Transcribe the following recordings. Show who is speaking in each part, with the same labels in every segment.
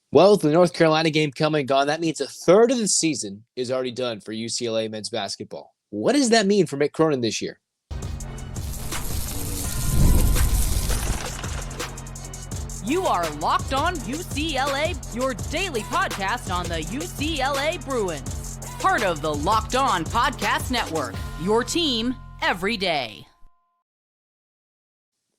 Speaker 1: Well, with the North Carolina game coming and gone, that means a third of the season is already done for UCLA men's basketball. What does that mean for Mick Cronin this year?
Speaker 2: You are Locked On UCLA, your daily podcast on the UCLA Bruins. Part of the Locked On Podcast Network, your team every day.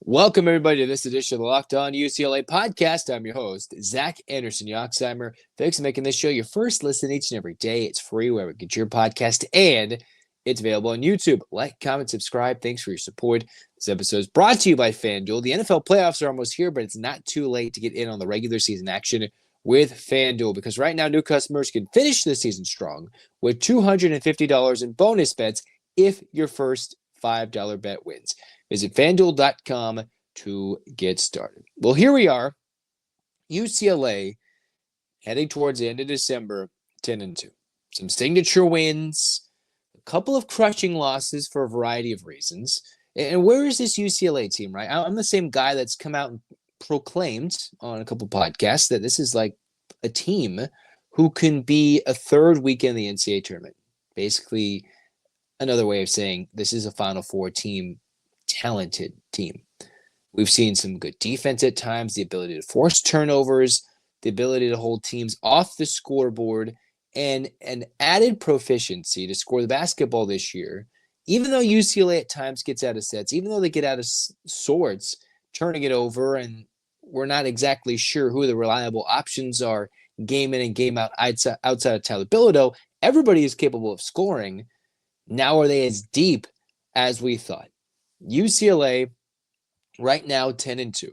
Speaker 1: Welcome, everybody, to this edition of the Locked On UCLA podcast. I'm your host, Zach Anderson-Yoxsimer. Thanks for making this show your first listen each and every day. It's free wherever you get your podcast, and it's available on YouTube. Like, comment, subscribe. Thanks for your support. This episode is brought to you by FanDuel. The NFL playoffs are almost here, but it's not too late to get in on the regular season action with FanDuel, because right now new customers can finish the season strong with $250 in bonus bets if your first $5 bet wins. Visit FanDuel.com to get started. Well, here we are, UCLA heading towards the end of December, 10-2. Some signature wins, a couple of crushing losses for a variety of reasons. And where is this UCLA team, right? I'm the same guy that's come out and proclaimed on a couple podcasts that this is like a team who can be a third week in the NCAA tournament. Basically, another way of saying this is a Final Four team, talented team. We've seen some good defense at times, the ability to force turnovers, the ability to hold teams off the scoreboard, and an added proficiency to score the basketball this year. Even though UCLA at times gets out of sets, even though they get out of sorts, turning it over, and we're not exactly sure who the reliable options are game in and game out outside of Tyler Bilodeau, everybody is capable of scoring. Now are they as deep as we thought? UCLA right now 10-2.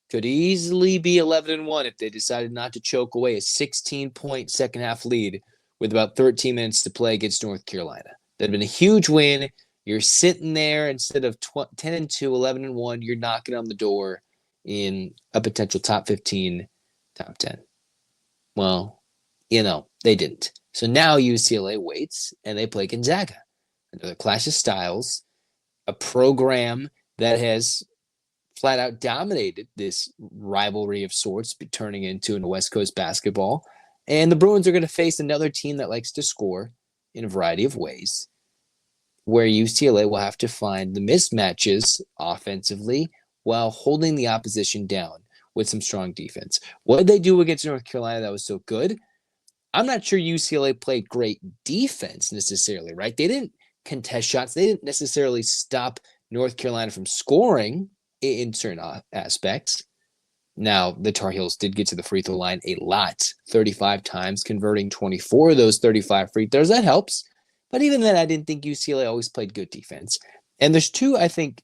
Speaker 1: Could easily be 11-1 if they decided not to choke away a 16-point second half lead with about 13 minutes to play against North Carolina. That'd been a huge win. You're sitting there instead of 10-2, 11-1. You're knocking on the door in a potential top 15, top 10. Well, they didn't. So now UCLA waits and they play Gonzaga. Another clash of styles, a program that has flat out dominated this rivalry of sorts, turning into a West Coast basketball. And the Bruins are going to face another team that likes to score in a variety of ways, where UCLA will have to find the mismatches offensively while holding the opposition down with some strong defense. What did they do against North Carolina that was so good? I'm not sure UCLA played great defense necessarily, right? They didn't contest shots. They didn't necessarily stop North Carolina from scoring in certain aspects. Now, the Tar Heels did get to the free throw line a lot, 35 times, converting 24 of those 35 free throws. That helps. But even then, I didn't think UCLA always played good defense. And there's two, I think,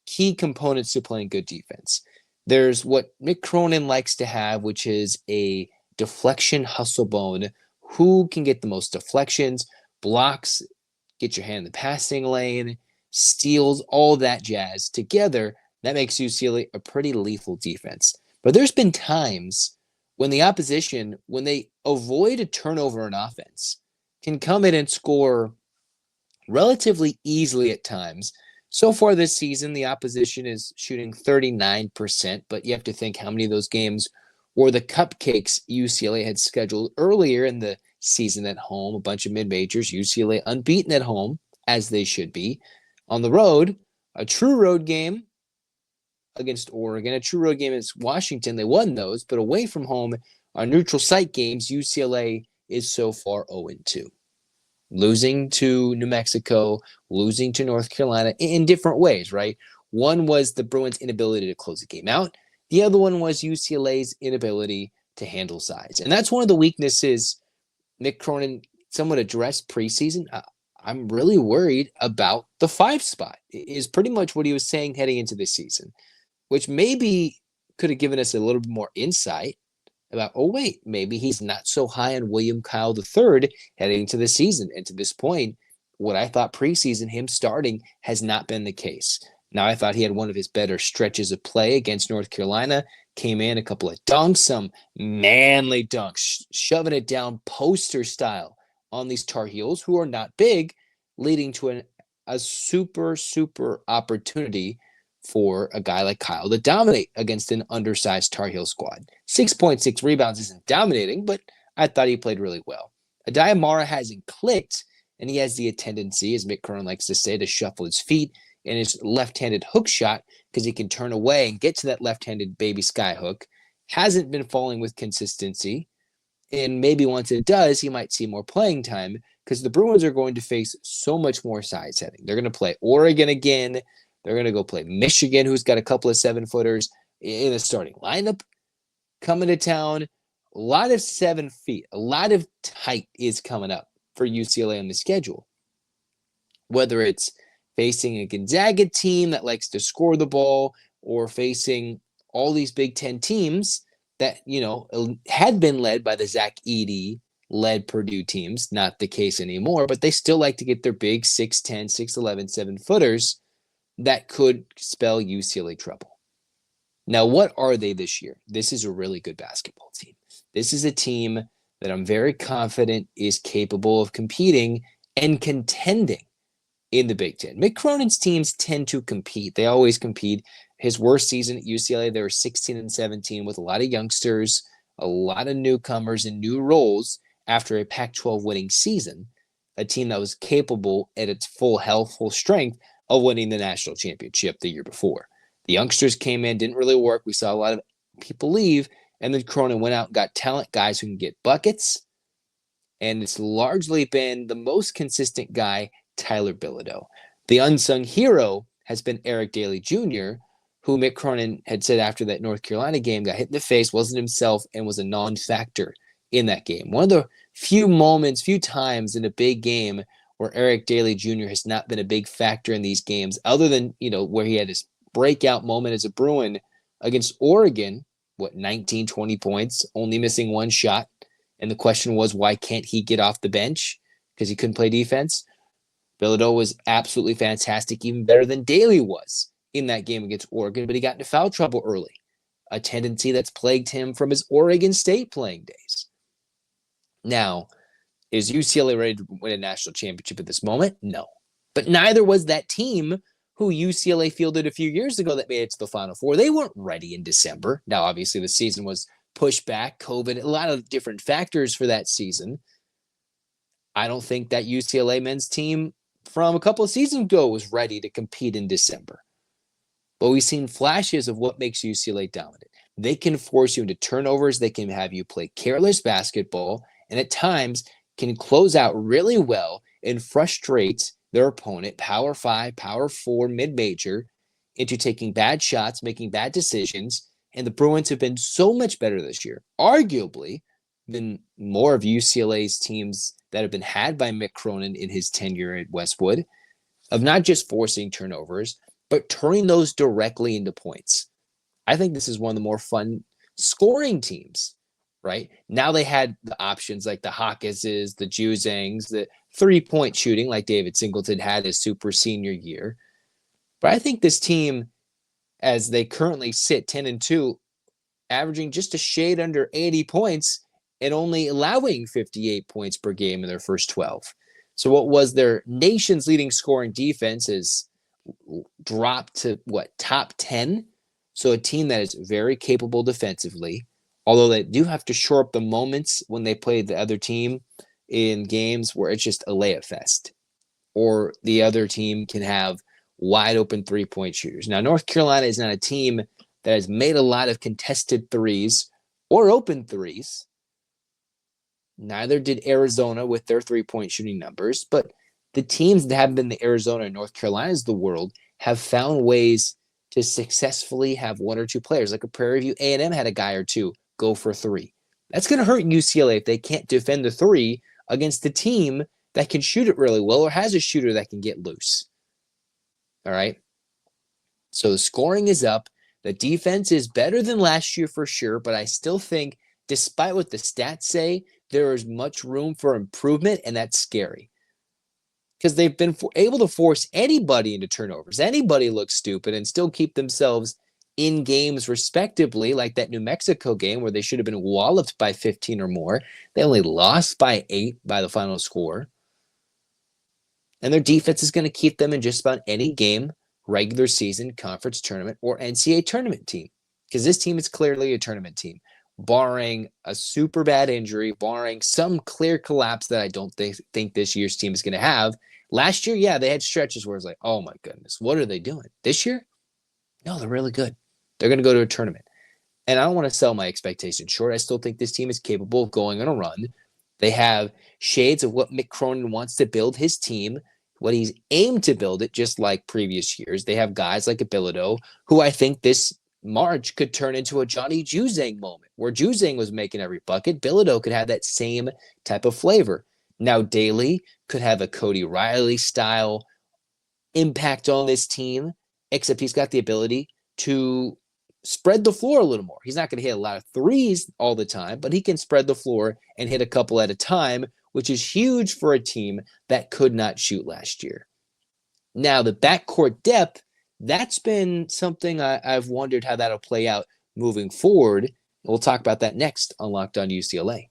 Speaker 1: key components to playing good defense. There's what Mick Cronin likes to have, which is a deflection hustle bone. Who can get the most deflections, blocks, get your hand in the passing lane, steals, all that jazz together. That makes UCLA a pretty lethal defense. But there's been times when the opposition, when they avoid a turnover in offense, can come in and score relatively easily at times. So far this season, the opposition is shooting 39%, but you have to think how many of those games were the cupcakes UCLA had scheduled earlier in the season at home, a bunch of mid-majors, UCLA unbeaten at home, as they should be. On the road, a true road game against Oregon, a true road game against Washington. They won those, but away from home, our neutral site games, UCLA is so far 0-2. Losing to New Mexico, losing to North Carolina in different ways, right? One was the Bruins' inability to close the game out. The other one was UCLA's inability to handle size. And that's one of the weaknesses Mick Cronin somewhat addressed preseason. I'm really worried about the 5 spot, is pretty much what he was saying heading into this season, which maybe could have given us a little bit more insight about, maybe he's not so high on William Kyle III heading into the season. And to this point, what I thought preseason, him starting, has not been the case. Now, I thought he had one of his better stretches of play against North Carolina, came in, a couple of dunks, some manly dunks, shoving it down poster style on these Tar Heels, who are not big, leading to a super, super opportunity for a guy like Kyle to dominate against an undersized Tar Heel squad. 6.6 rebounds isn't dominating, but I thought he played really well. Adayamara hasn't clicked, and he has the tendency, as Mick Cronin likes to say, to shuffle his feet and his left-handed hook shot because he can turn away and get to that left-handed baby sky hook. Hasn't been falling with consistency, and maybe once it does, he might see more playing time because the Bruins are going to face so much more side setting. They're going to play Oregon again. They're going to go play Michigan, who's got a couple of 7-footers in the starting lineup coming to town. A lot of 7 feet, a lot of height is coming up for UCLA on the schedule. Whether it's facing a Gonzaga team that likes to score the ball or facing all these Big Ten teams that, had been led by the Zach Edey-led Purdue teams. Not the case anymore, but they still like to get their big 6'10", 6'11", 7-footers that could spell UCLA trouble. Now, what are they this year? This is a really good basketball team. This is a team that I'm very confident is capable of competing and contending in the Big Ten. Mick Cronin's teams tend to compete. They always compete. His worst season at UCLA, they were 16-17 with a lot of youngsters, a lot of newcomers and new roles after a Pac-12 winning season, a team that was capable at its full health, full strength of winning the national championship the year before. The youngsters came in, didn't really work. We saw a lot of people leave, and then Cronin went out and got talent guys who can get buckets, and it's largely been the most consistent guy, Tyler Bilodeau. The unsung hero has been Eric Daly Jr., who Mick Cronin had said after that North Carolina game got hit in the face, wasn't himself, and was a non-factor in that game. One of the few times in a big game where Eric Daly Jr. has not been a big factor in these games, other than, where he had his breakout moment as a Bruin against Oregon, 19, 20 points, only missing one shot. And the question was, why can't he get off the bench? Because he couldn't play defense. Bilodeau was absolutely fantastic, even better than Daly was in that game against Oregon, but he got into foul trouble early, a tendency that's plagued him from his Oregon State playing days. Now, is UCLA ready to win a national championship at this moment? No. But neither was that team who UCLA fielded a few years ago that made it to the Final Four. They weren't ready in December. Now, obviously, the season was pushed back, COVID, a lot of different factors for that season. I don't think that UCLA men's team from a couple of seasons ago was ready to compete in December. But we've seen flashes of what makes UCLA dominant. They can force you into turnovers. They can have you play careless basketball, and at times can close out really well and frustrate their opponent, Power 5, Power 4, mid-major, into taking bad shots, making bad decisions. And the Bruins have been so much better this year, arguably than more of UCLA's teams that have been had by Mick Cronin in his tenure at Westwood, of not just forcing turnovers, but turning those directly into points. I think this is one of the more fun scoring teams, right? Now they had the options like the Hawkeses, the Juzangs, the three-point shooting like David Singleton had his super senior year. But I think this team, as they currently sit 10-2, averaging just a shade under 80 points and only allowing 58 points per game in their first 12. So what was their nation's leading scoring defense is dropped to top 10. So a team that is very capable defensively, although they do have to shore up the moments when they play the other team in games where it's just a layup fest, or the other team can have wide open 3-point shooters. Now, North Carolina is not a team that has made a lot of contested threes or open threes. Neither did Arizona with their 3-point shooting numbers, but the teams that have been the Arizona and North Carolinas of the world have found ways to successfully have one or two players. Like a Prairie View A&M had a guy or two go for 3. That's going to hurt UCLA if they can't defend the 3 against a team that can shoot it really well or has a shooter that can get loose. All right? So the scoring is up. The defense is better than last year for sure, but I still think, despite what the stats say, there is much room for improvement, and that's scary. Because they've been able to force anybody into turnovers. Anybody looks stupid and still keep themselves in games respectably, like that New Mexico game where they should have been walloped by 15 or more. They only lost by 8 by the final score. And their defense is going to keep them in just about any game regular season, conference tournament, or NCAA tournament team. Because this team is clearly a tournament team, barring a super bad injury, barring some clear collapse that I don't think this year's team is going to have. Last year, yeah, they had stretches where it's like, oh my goodness, what are they doing? This year, no, they're really good. They're going to go to a tournament. And I don't want to sell my expectations short. I still think this team is capable of going on a run. They have shades of what Mick Cronin wants to build his team, what he's aimed to build it, just like previous years. They have guys like a Bilodeau, who I think this March could turn into a Johnny Juzang moment, where Juzang was making every bucket. Bilodeau could have that same type of flavor. Now Daly could have a Cody Riley style impact on this team, except he's got the ability to spread the floor a little more. He's not going to hit a lot of threes all the time, but he can spread the floor and hit a couple at a time, which is huge for a team that could not shoot last year. Now, the backcourt depth, that's been something I've wondered how that'll play out moving forward. We'll talk about that next on Locked On UCLA.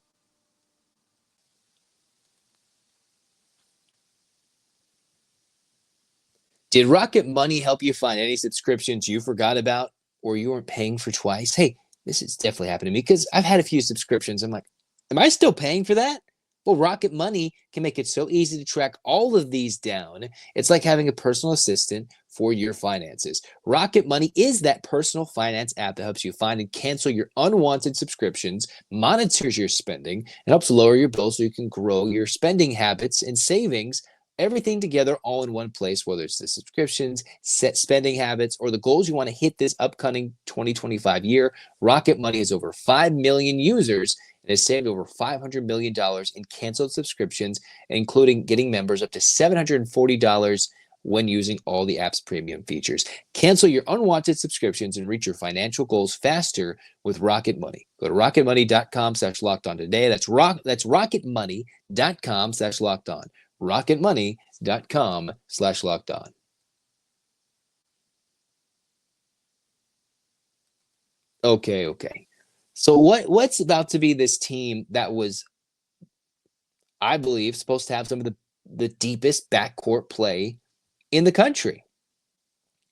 Speaker 1: Did Rocket Money help you find any subscriptions you forgot about or you weren't paying for twice? Hey, this has definitely happened to me because I've had a few subscriptions. I'm like, am I still paying for that? Well, Rocket Money can make it so easy to track all of these down. It's like having a personal assistant for your finances. Rocket Money is that personal finance app that helps you find and cancel your unwanted subscriptions, monitors your spending, and helps lower your bills so you can grow your spending habits and savings. Everything together all in one place, whether it's the subscriptions, set spending habits, or the goals you want to hit this upcoming 2025 year. Rocket Money has over 5 million users and has saved over $500 million in canceled subscriptions, including getting members up to $740 when using all the app's premium features. Cancel your unwanted subscriptions and reach your financial goals faster with Rocket Money. Go to rocketmoney.com/lockedon today. That's rocketmoney.com/lockedon. rocketmoney.com/lockedon. Okay. So what's about to be this team that was, I believe, supposed to have some of the deepest backcourt play in the country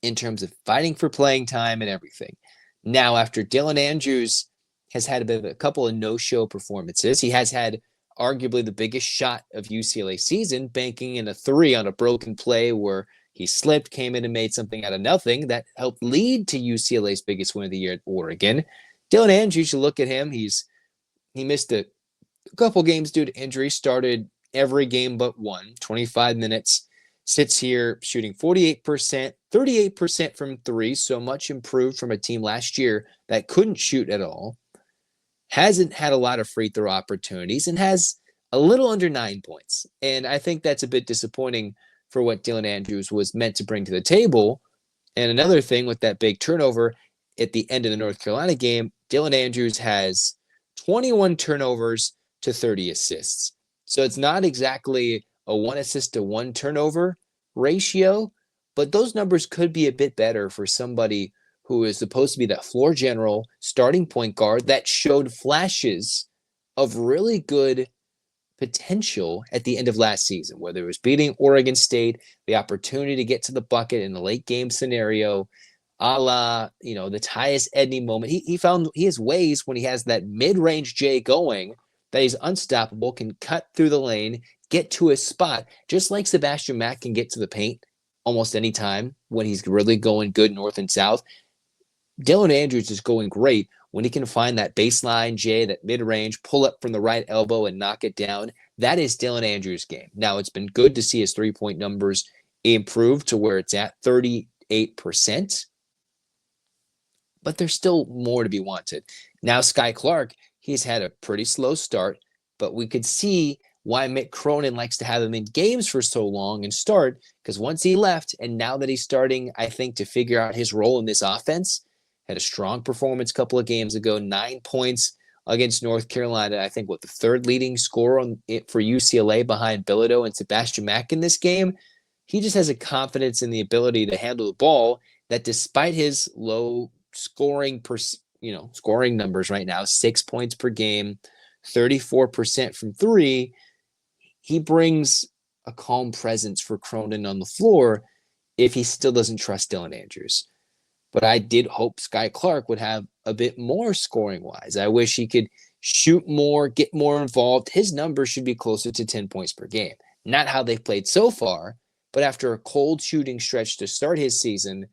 Speaker 1: in terms of fighting for playing time and everything. Now, after Dylan Andrews has had a couple of no-show performances, he has had arguably the biggest shot of UCLA season, banking in a three on a broken play where he slipped, came in and made something out of nothing that helped lead to UCLA's biggest win of the year at Oregon. Dylan Andrews, you look at him, he missed a couple games due to injury, started every game but one, 25 minutes, sits here shooting 48%, 38% from three, so much improved from a team last year that couldn't shoot at all. Hasn't had a lot of free throw opportunities and has a little under 9 points. And I think that's a bit disappointing for what Dylan Andrews was meant to bring to the table. And another thing with that big turnover at the end of the North Carolina game, Dylan Andrews has 21 turnovers to 30 assists. So it's not exactly a 1 assist to 1 turnover ratio, but those numbers could be a bit better for somebody who is supposed to be that floor general starting point guard that showed flashes of really good potential at the end of last season, whether it was beating Oregon State, the opportunity to get to the bucket in a late game scenario, a la, the Tyus Edney moment. He has ways when he has that mid-range J going that he's unstoppable, can cut through the lane, get to his spot, just like Sebastian Mack can get to the paint almost any time when he's really going good north and south. Dylan Andrews is going great when he can find that baseline J, that mid-range, pull up from the right elbow and knock it down. That is Dylan Andrews' game. Now, it's been good to see his three-point numbers improve to where it's at 38%, but there's still more to be wanted. Now, Sky Clark, he's had a pretty slow start, but we could see why Mick Cronin likes to have him in games for so long and start, because once he left, and now that he's starting, I think, to figure out his role in this offense, had a strong performance a couple of games ago, 9 points against North Carolina. I think the third leading scorer for UCLA behind Bilodeau and Sebastian Mack in this game. He just has a confidence in the ability to handle the ball that, despite his low scoring numbers right now, 6 points per game, 34% from three, he brings a calm presence for Cronin on the floor. if he still doesn't trust Dylan Andrews. But I did hope Sky Clark would have a bit more scoring-wise. I wish he could shoot more, get more involved. His numbers should be closer to 10 points per game. Not how they've played so far, but after a cold shooting stretch to start his season,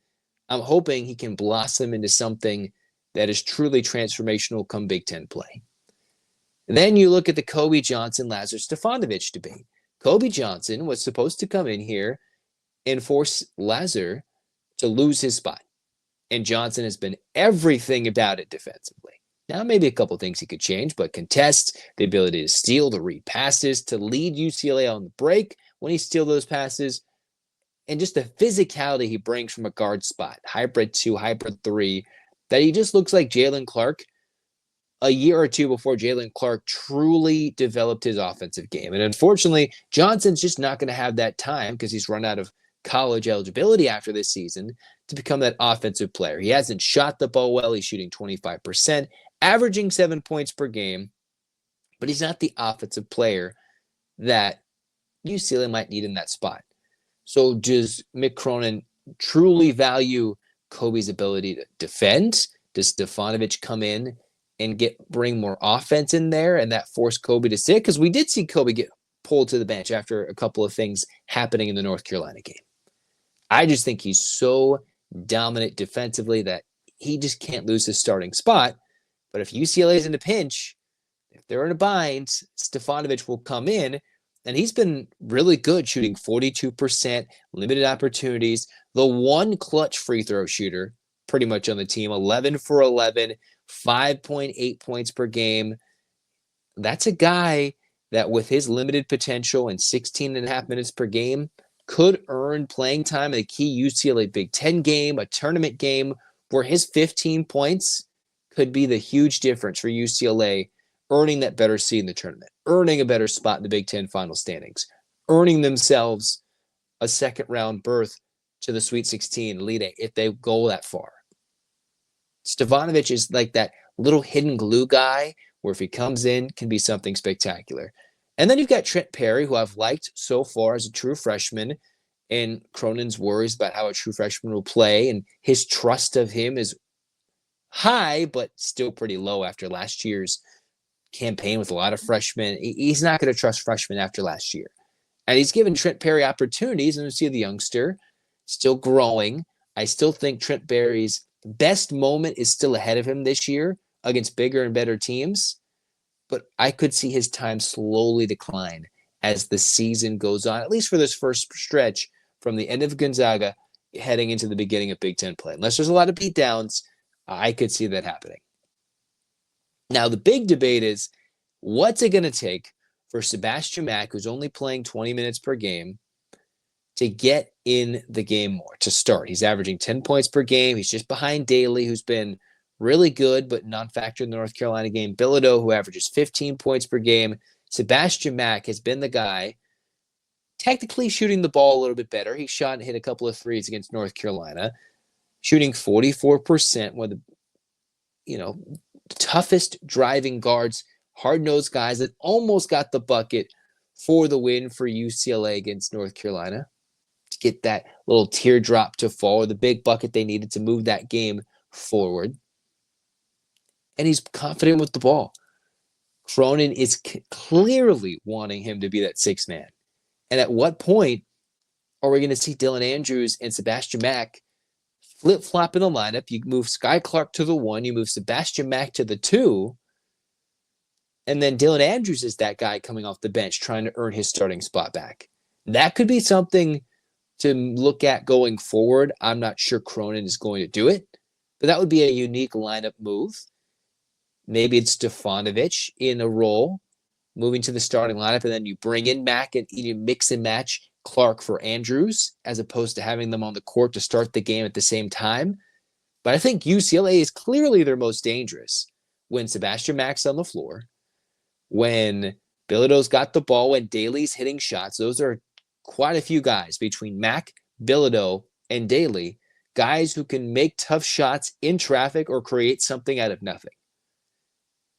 Speaker 1: I'm hoping he can blossom into something that is truly transformational come Big Ten play. Then you look at the Kobe Johnson-Lazar Stefanovic debate. Kobe Johnson was supposed to come in here and force Lazar to lose his spot. And Johnson has been everything about it defensively. Now, maybe a couple things he could change, but contests, the ability to steal, to read passes, to lead UCLA on the break when he steals those passes, and just the physicality he brings from a guard spot, hybrid 2, hybrid 3, that he just looks like Jalen Clark a year or two before Jalen Clark truly developed his offensive game. And unfortunately, Johnson's just not going to have that time because he's run out of college eligibility after this season to become that offensive player. He hasn't shot the ball well. He's shooting 25%, averaging 7 points per game, but he's not the offensive player that UCLA might need in that spot. So does Mick Cronin truly value Kobe's ability to defend? Does Stefanovic come in and bring more offense in there and that force Kobe to sit? Because we did see Kobe get pulled to the bench after a couple of things happening in the North Carolina game. I just think he's so dominant defensively that he just can't lose his starting spot. But if UCLA is in a pinch, if they're in a bind, Stefanovic will come in, and he's been really good shooting 42%, limited opportunities, the one clutch free throw shooter pretty much on the team, 11 for 11, 5.8 points per game. That's a guy that with his limited potential and 16 and a half minutes per game could earn playing time in a key UCLA Big Ten game, a tournament game, where his 15 points could be the huge difference for UCLA earning that better seed in the tournament, earning a better spot in the Big Ten final standings, earning themselves a second-round berth to the Sweet 16 Elite Eight if they go that far. Stefanovic is like that little hidden glue guy where if he comes in, can be something spectacular. And then you've got Trent Perry, who I've liked so far as a true freshman, and Cronin's worries about how a true freshman will play, and his trust of him is high, but still pretty low after last year's campaign with a lot of freshmen. He's not going to trust freshmen after last year. And he's given Trent Perry opportunities, and you see the youngster still growing. I still think Trent Perry's best moment is still ahead of him this year against bigger and better teams, but I could see his time slowly decline as the season goes on, at least for this first stretch from the end of Gonzaga heading into the beginning of Big Ten play. Unless there's a lot of beatdowns, I could see that happening. Now, the big debate is, what's it going to take for Sebastian Mack, who's only playing 20 minutes per game, to get in the game more, to start? He's averaging 10 points per game. He's just behind Daly, who's been really good, but non-factor in the North Carolina game. Bilodeau, who averages 15 points per game. Sebastian Mack has been the guy technically shooting the ball a little bit better. He shot and hit a couple of threes against North Carolina, shooting 44%, one of the toughest driving guards, hard-nosed guys that almost got the bucket for the win for UCLA against North Carolina to get that little teardrop to fall, or the big bucket they needed to move that game forward. And he's confident with the ball. Cronin is clearly wanting him to be that sixth man. And at what point are we going to see Dylan Andrews and Sebastian Mack flip-flop in the lineup? You move Sky Clark to the 1, you move Sebastian Mack to the 2, and then Dylan Andrews is that guy coming off the bench trying to earn his starting spot back. That could be something to look at going forward. I'm not sure Cronin is going to do it, but that would be a unique lineup move. Maybe it's Stefanovic in a role, moving to the starting lineup, and then you bring in Mack and you mix and match Clark for Andrews, as opposed to having them on the court to start the game at the same time. But I think UCLA is clearly their most dangerous when Sebastian Mack's on the floor, when Bilodeau's got the ball, when Daly's hitting shots. Those are quite a few guys between Mack, Bilodeau, and Daly, guys who can make tough shots in traffic or create something out of nothing.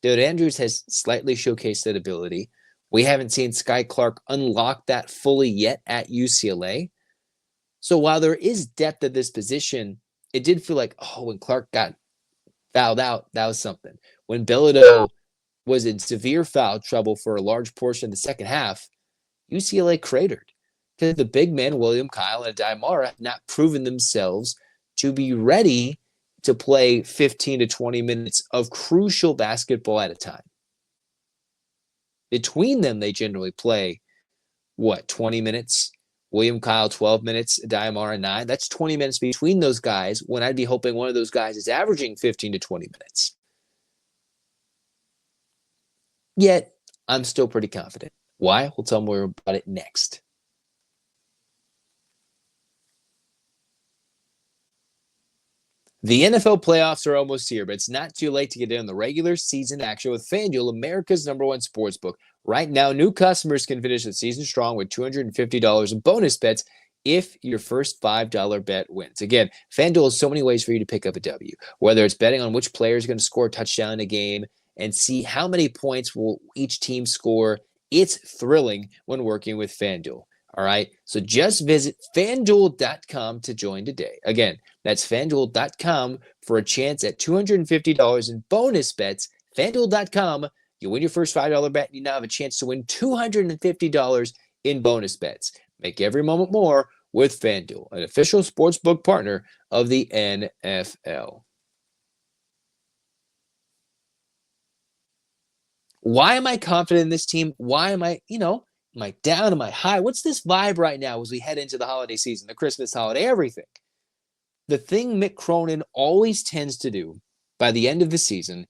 Speaker 1: Dylan Andrews has slightly showcased that ability. We haven't seen Sky Clark unlock that fully yet at UCLA. So while there is depth at this position, it did feel like, when Clark got fouled out, that was something. When Bilodeau was in severe foul trouble for a large portion of the second half, UCLA cratered because the big men, William Kyle and Daimara, had not proven themselves to be ready to play 15 to 20 minutes of crucial basketball at a time. Between them, they generally play, 20 minutes? William Kyle, 12 minutes, Daimara, 9. That's 20 minutes between those guys when I'd be hoping one of those guys is averaging 15 to 20 minutes. Yet, I'm still pretty confident. Why? We'll tell more about it next. The NFL playoffs are almost here, but it's not too late to get in on the regular season action with FanDuel, America's #1 sportsbook. Right now, new customers can finish the season strong with $250 in bonus bets if your first $5 bet wins. Again, FanDuel has so many ways for you to pick up a W, whether it's betting on which player is going to score a touchdown in a game and see how many points will each team score. It's thrilling when working with FanDuel. All right, so just visit FanDuel.com to join today. Again, that's FanDuel.com for a chance at $250 in bonus bets. FanDuel.com, you win your first $5 bet, and you now have a chance to win $250 in bonus bets. Make every moment more with FanDuel, an official sportsbook partner of the NFL. Why am I confident in this team? Why am I, am I down? Am I high? What's this vibe right now as we head into the holiday season, the Christmas holiday, everything? The thing Mick Cronin always tends to do by the end of the season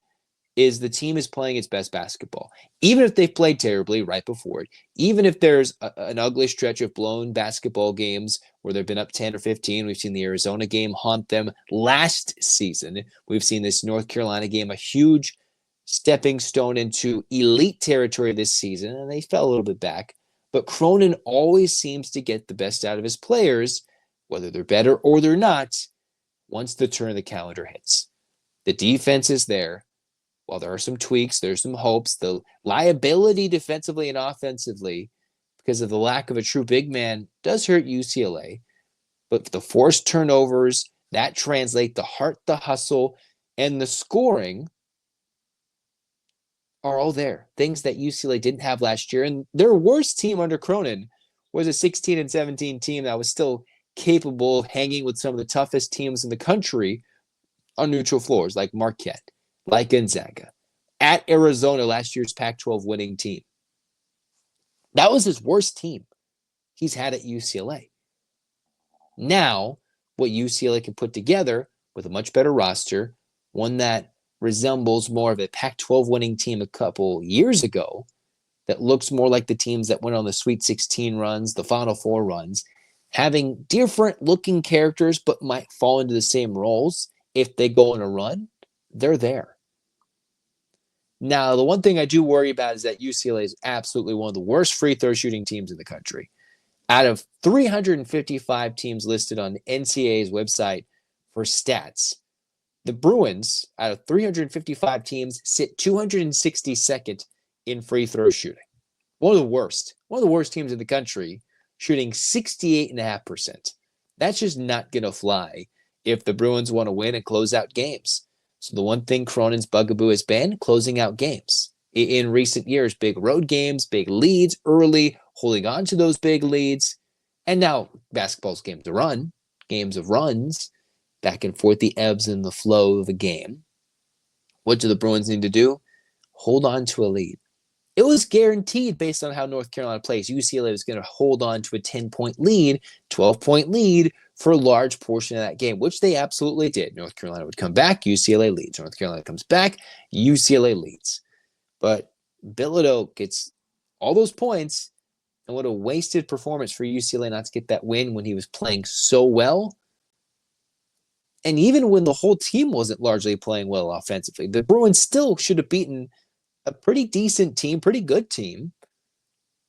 Speaker 1: is the team is playing its best basketball. Even if they've played terribly right before it, even if there's an ugly stretch of blown basketball games where they've been up 10 or 15, we've seen the Arizona game haunt them last season. We've seen this North Carolina game, a huge stepping stone into elite territory this season, and they fell a little bit back. But Cronin always seems to get the best out of his players, whether they're better or they're not, once the turn of the calendar hits. The defense is there. While there are some tweaks, there's some hopes. The liability defensively and offensively, because of the lack of a true big man, does hurt UCLA. But the forced turnovers, that translate the heart, the hustle, and the scoring are all there. Things that UCLA didn't have last year. And their worst team under Cronin was a 16-17 team that was still capable of hanging with some of the toughest teams in the country on neutral floors, like Marquette, like Gonzaga, at Arizona, last year's Pac-12 winning team. That was his worst team he's had at UCLA. Now, what UCLA can put together with a much better roster, one that resembles more of a Pac-12 winning team a couple years ago, that looks more like the teams that went on the Sweet 16 runs, the Final Four runs, having different looking characters but might fall into the same roles if they go on a run, they're there. Now, the one thing I do worry about is that UCLA is absolutely one of the worst free throw shooting teams in the country. Out of 355 teams listed on NCAA's website for stats, the Bruins, out of 355 teams, sit 262nd in free throw shooting. One of the worst teams in the country, shooting 68.5%. That's just not going to fly if the Bruins want to win and close out games. So the one thing Cronin's bugaboo has been closing out games. In recent years, big road games, big leads early, holding on to those big leads. And now basketball's games of runs, back and forth, the ebbs and the flow of a game. What do the Bruins need to do? Hold on to a lead. It was guaranteed based on how North Carolina plays. UCLA was going to hold on to a 10-point lead, 12-point lead for a large portion of that game, which they absolutely did. North Carolina would come back, UCLA leads. North Carolina comes back, UCLA leads. But Bilodeau gets all those points, and what a wasted performance for UCLA not to get that win when he was playing so well. And even when the whole team wasn't largely playing well offensively, the Bruins still should have beaten a pretty decent team, pretty good team,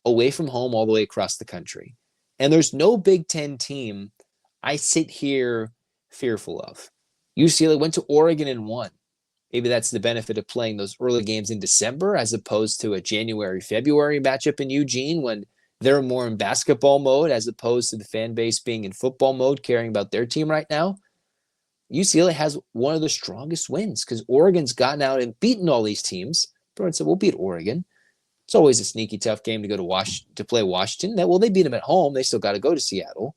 Speaker 1: away from home all the way across the country. And there's no Big Ten team I sit here fearful of. UCLA went to Oregon and won. Maybe that's the benefit of playing those early games in December as opposed to a January, February matchup in Eugene when they're more in basketball mode as opposed to the fan base being in football mode, caring about their team right now, UCLA has one of the strongest wins because Oregon's gotten out and beaten all these teams. Bruins said, we'll beat Oregon. It's always a sneaky, tough game to go to play Washington. They beat them at home. They still got to go to Seattle.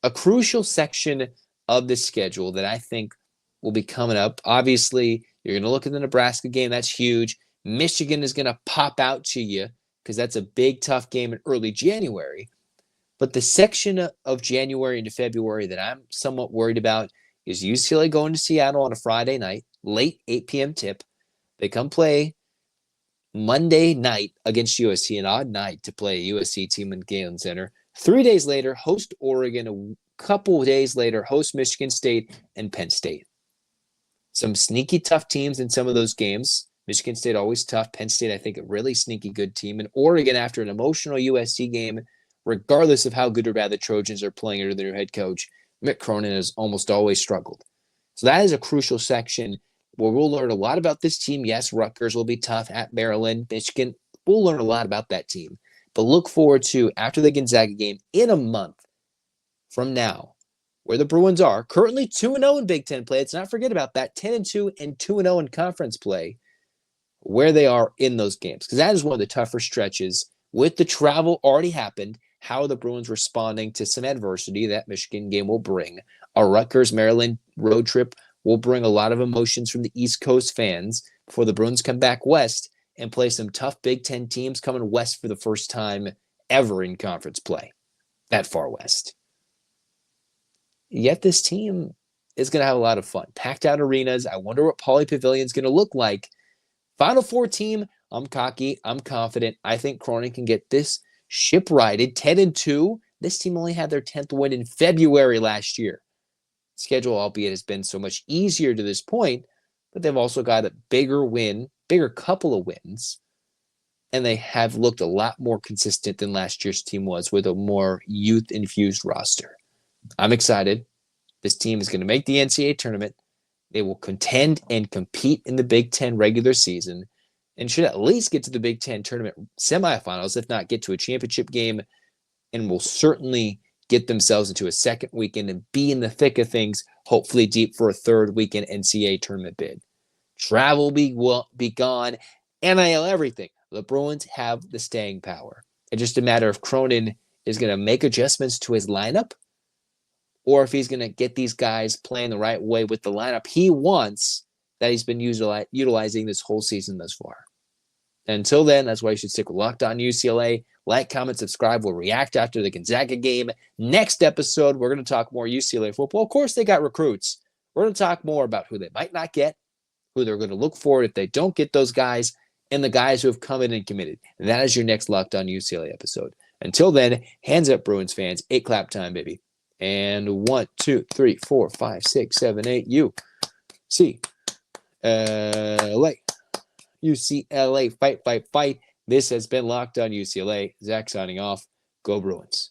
Speaker 1: A crucial section of the schedule that I think will be coming up. Obviously, you're going to look at the Nebraska game. That's huge. Michigan is going to pop out to you because that's a big, tough game in early January. But the section of January into February that I'm somewhat worried about is UCLA going to Seattle on a Friday night, late 8 p.m. tip. They come play Monday night against USC, an odd night to play a USC team in Galen Center. 3 days later, host Oregon. A couple of days later, host Michigan State and Penn State. Some sneaky tough teams in some of those games. Michigan State always tough. Penn State, I think, a really sneaky good team. And Oregon, after an emotional USC game, regardless of how good or bad the Trojans are playing under their new head coach, Mick Cronin has almost always struggled. So that is a crucial section where we'll learn a lot about this team. Yes, Rutgers will be tough at Maryland, Michigan. We'll learn a lot about that team. But look forward to, after the Gonzaga game, in a month from now, where the Bruins are currently 2-0 in Big Ten play. Let's not forget about that. 10-2 and 2-0 in conference play, where they are in those games. Because that is one of the tougher stretches. With the travel already happened, how are the Bruins responding to some adversity that Michigan game will bring? A Rutgers-Maryland road trip will bring a lot of emotions from the East Coast fans before the Bruins come back west and play some tough Big Ten teams coming west for the first time ever in conference play, that far west. Yet this team is going to have a lot of fun. Packed out arenas. I wonder what Pauley Pavilion is going to look like. Final Four team, I'm cocky. I'm confident. I think Cronin can get this ship righted. 10-2. This team only had their 10th win in February last year. Schedule, albeit, has been so much easier to this point, but they've also got a bigger couple of wins, and they have looked a lot more consistent than last year's team was with a more youth-infused roster. I'm excited. This team is going to make the NCAA tournament. They will contend and compete in the Big Ten regular season and should at least get to the Big Ten tournament semifinals, if not get to a championship game, and will certainly get themselves into a second weekend and be in the thick of things, hopefully deep for a third weekend NCAA tournament bid. Travel will be gone. NIL, everything. The Bruins have the staying power. It's just a matter of Cronin is going to make adjustments to his lineup, or if he's going to get these guys playing the right way with the lineup he wants that he's been utilizing this whole season thus far. Until then, that's why you should stick with Locked On UCLA. Like, comment, subscribe. We'll react after the Gonzaga game. Next episode, we're going to talk more UCLA football. Of course, they got recruits. We're going to talk more about who they might not get, who they're going to look for if they don't get those guys, and the guys who have come in and committed. And that is your next Locked On UCLA episode. Until then, hands up, Bruins fans. 8 clap time, baby. And 1, 2, 3, 4, 5, 6, 7, 8. UCLA. UCLA. Fight, fight, fight. This has been Locked On UCLA. Zach signing off. Go Bruins.